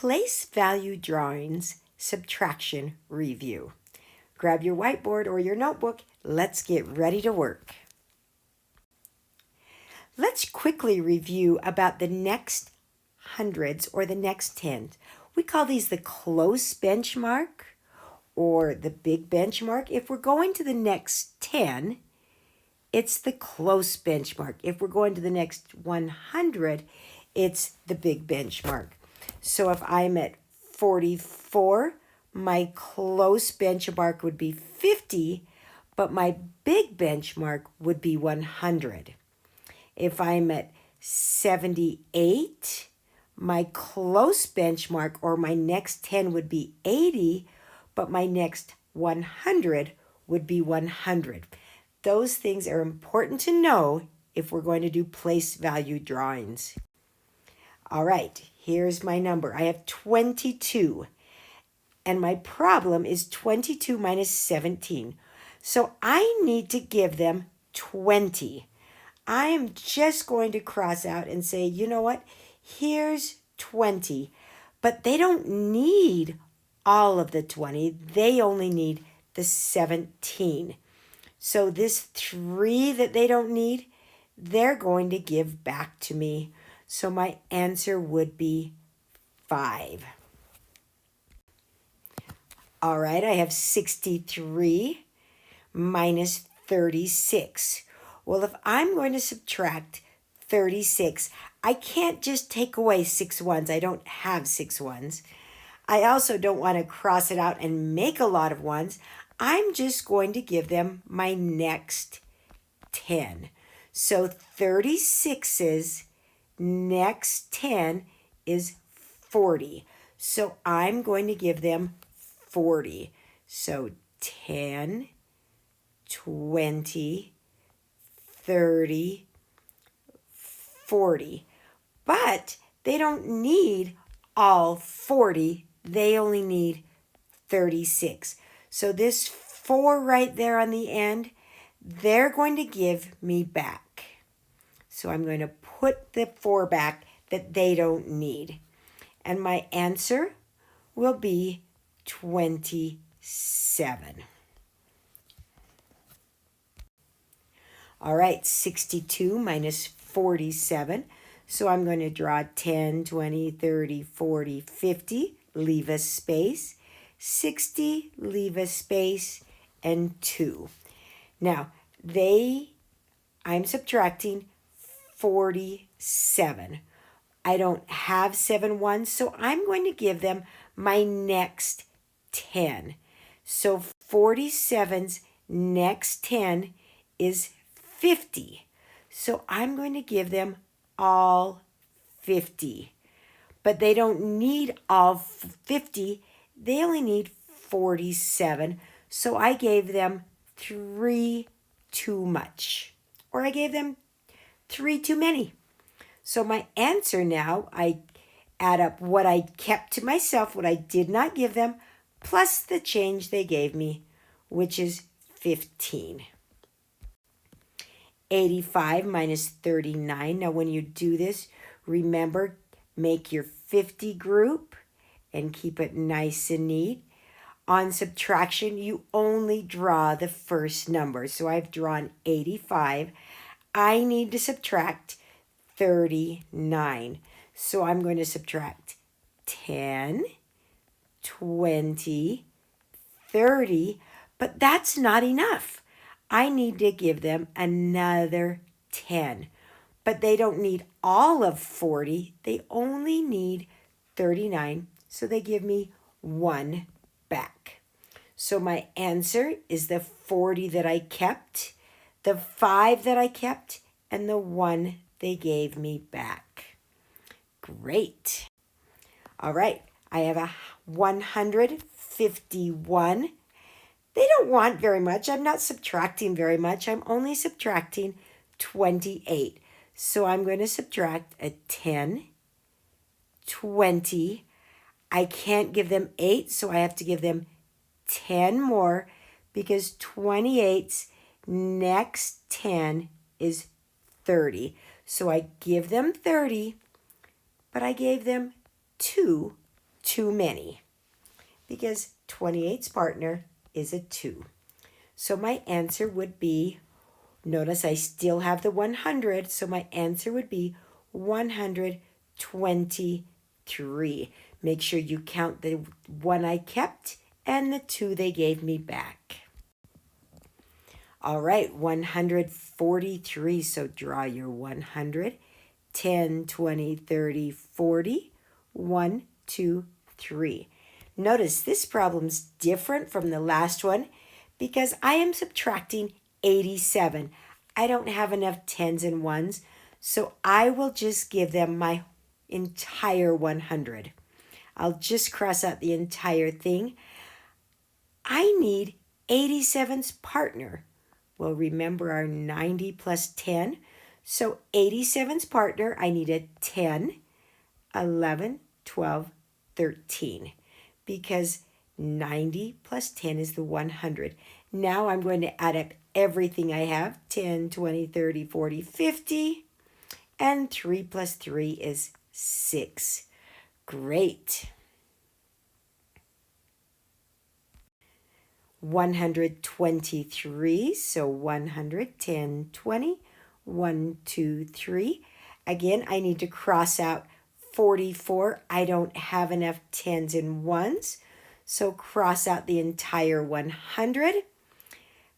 Place value drawings subtraction review. Grab your whiteboard or your notebook. Let's get ready to work. Let's quickly review about the next hundreds or the next tens. We call these the close benchmark or the big benchmark. If we're going to the next 10, it's the close benchmark. If we're going to the next 100, it's the big benchmark. So if I'm at 44, my close benchmark would be 50, but my big benchmark would be 100. If I'm at 78, my close benchmark or my next 10 would be 80, but my next 100 would be 100. Those things are important to know if we're going to do place value drawings. All right, here's my number. I have 22, and my problem is 22 minus 17. So I need to give them 20. I am just going to cross out and say, you know what? Here's 20, but they don't need all of the 20. They only need the 17. So this 3 that they don't need, they're going to give back to me. So my answer would be 5. All right, I have 63 minus 36. Well, if I'm going to subtract 36, I can't just take away 6 ones. I don't have 6 ones. I also don't want to cross it out and make a lot of ones. I'm just going to give them my next 10. So 36's next 10 is 40. So I'm going to give them 40. So 10, 20, 30, 40. But they don't need all 40. They only need 36. So this 4 right there on the end, they're going to give me back. So I'm going to put the 4 back that they don't need. And my answer will be 27. All right, 62 minus 47. So I'm going to draw 10, 20, 30, 40, 50, leave a space. 60, leave a space, and 2. Now, I'm subtracting 47. I don't have 7 ones, so I'm going to give them my next 10. So 47's next 10 is 50. So I'm going to give them all 50. But they don't need all 50. They only need 47. So I gave them 3 too much. Or I gave them 3 too many. So my answer now, I add up what I kept to myself, what I did not give them, plus the change they gave me, which is 15. 85 minus 39. Now when you do this, remember, make your 50 group and keep it nice and neat. On subtraction, you only draw the first number. So I've drawn 85. I need to subtract 39. So I'm going to subtract 10, 20, 30, but that's not enough. I need to give them another 10. But they don't need all of 40. They only need 39. So they give me 1 back. So my answer is the 40 that I kept, the 5 that I kept, and the 1 they gave me back. Great. All right, I have a 151. They don't want very much. I'm not subtracting very much. I'm only subtracting 28. So I'm going to subtract a 10, 20. I can't give them 8, so I have to give them 10 more because 28's next 10 is 30. So I give them 30, but I gave them 2 too many because 28's partner is a 2. So my answer would be, notice I still have the 100, so my answer would be 123. Make sure you count the 1 I kept and the 2 they gave me back. All right, 143. So draw your 100. 10, 20, 30, 40. 1, 2, 3. Notice this problem's different from the last one because I am subtracting 87. I don't have enough 10s and 1s, so I will just give them my entire 100. I'll just cross out the entire thing. I need 87's partner. Well, remember our 90 plus 10. So 87's partner, I need a 10, 11, 12, 13. Because 90 plus 10 is the 100. Now I'm going to add up everything I have. 10, 20, 30, 40, 50. And 3 plus 3 is 6. Great. 123, so 100, 10, 20, 1, 2, 3. Again, I need to cross out 44. I don't have enough 10s and 1s, so cross out the entire 100.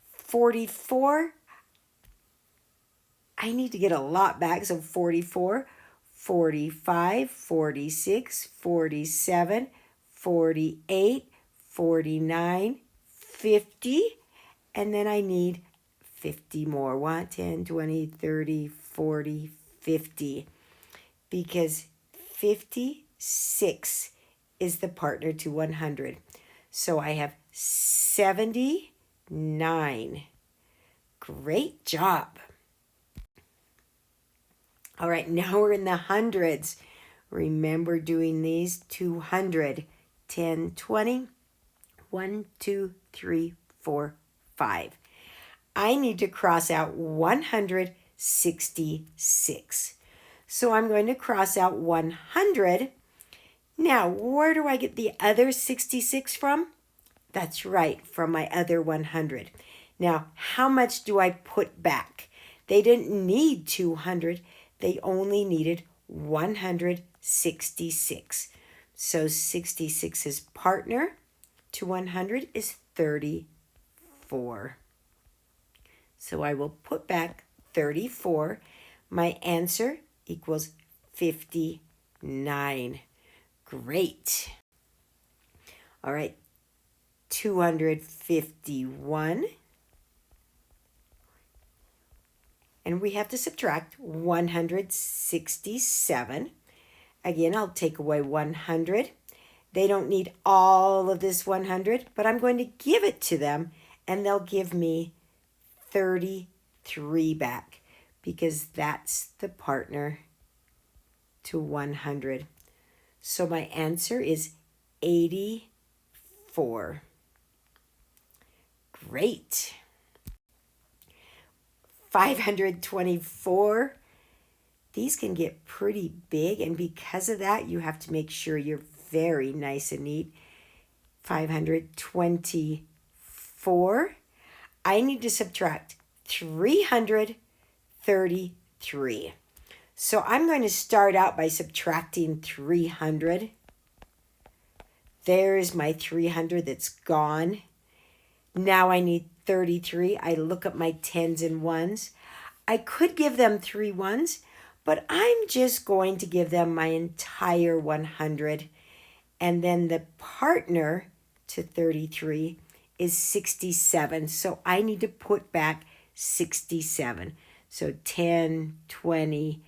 44, I need to get a lot back, so 44, 45, 46, 47, 48, 49, 50, and then I need 50 more. 1, 10, 20, 30, 40, 50. Because 56 is the partner to 100. So I have 79. Great job. All right, now we're in the hundreds. Remember doing these. 200, 10, 20, 1, 2, 3, 4, 5. I need to cross out 166. So I'm going to cross out 100. Now, where do I get the other 66 from? That's right, from my other 100. Now, how much do I put back? They didn't need 200. They only needed 166. So 66's partner to 100 is 34. So I will put back 34. My answer equals 59. Great. All right, 251. And we have to subtract 167. Again, I'll take away 100. They don't need all of this 100, but I'm going to give it to them, and they'll give me 33 back because that's the partner to 100. So my answer is 84. Great. 524. These can get pretty big, and because of that, you have to make sure you're very nice and neat. 524. I need to subtract 333. So I'm going to start out by subtracting 300. There's my 300 that's gone. Now I need 33. I look at my 10s and 1s. I could give them 3 1s, but I'm just going to give them my entire 100. And then the partner to 33 is 67. So I need to put back 67. So 10, 20,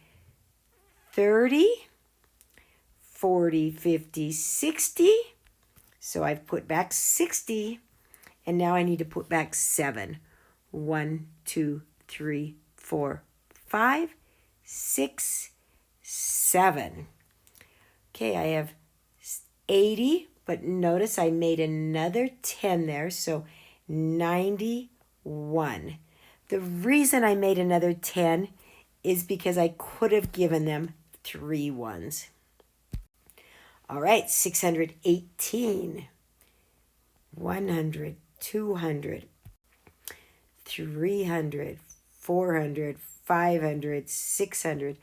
30, 40, 50, 60. So I've put back 60. And now I need to put back 7. 1, 2, 3, 4, 5, 6, 7. Okay, I have 80, but notice I made another 10 there, so 91. The reason I made another 10 is because I could have given them 3 1s. All right, 618, 100, 200, 300, 400, 500, 600,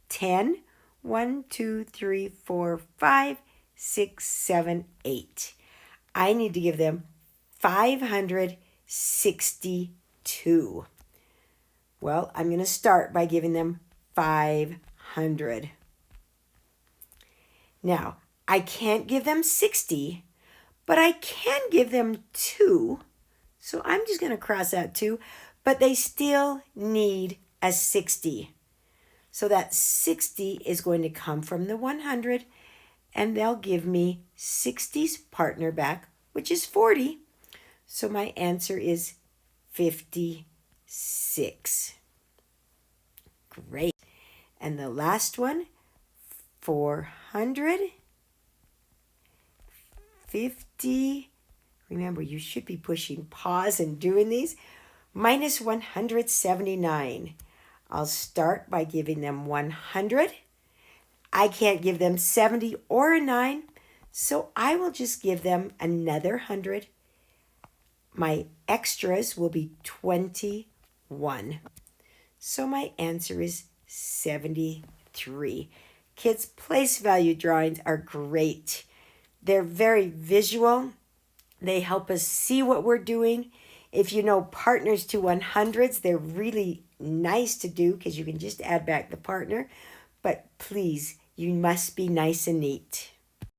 10, 1, 2, 3, 4, 5, 6, 7, 8. I need to give them 562. Well, I'm going to start by giving them 500. Now, I can't give them 60, but I can give them 2. So I'm just going to cross out 2, but they still need a 60. So that 60 is going to come from the 100, and they'll give me 60's partner back, which is 40. So my answer is 56. Great. And the last one, 450. Remember, you should be pushing pause and doing these. Minus 179. I'll start by giving them 100. I can't give them 70 or a 9, so I will just give them another 100. My extras will be 21. So my answer is 73. Kids, place value drawings are great. They're very visual. They help us see what we're doing. If you know partners to 100s, they're really nice to do because you can just add back the partner. But please, you must be nice and neat.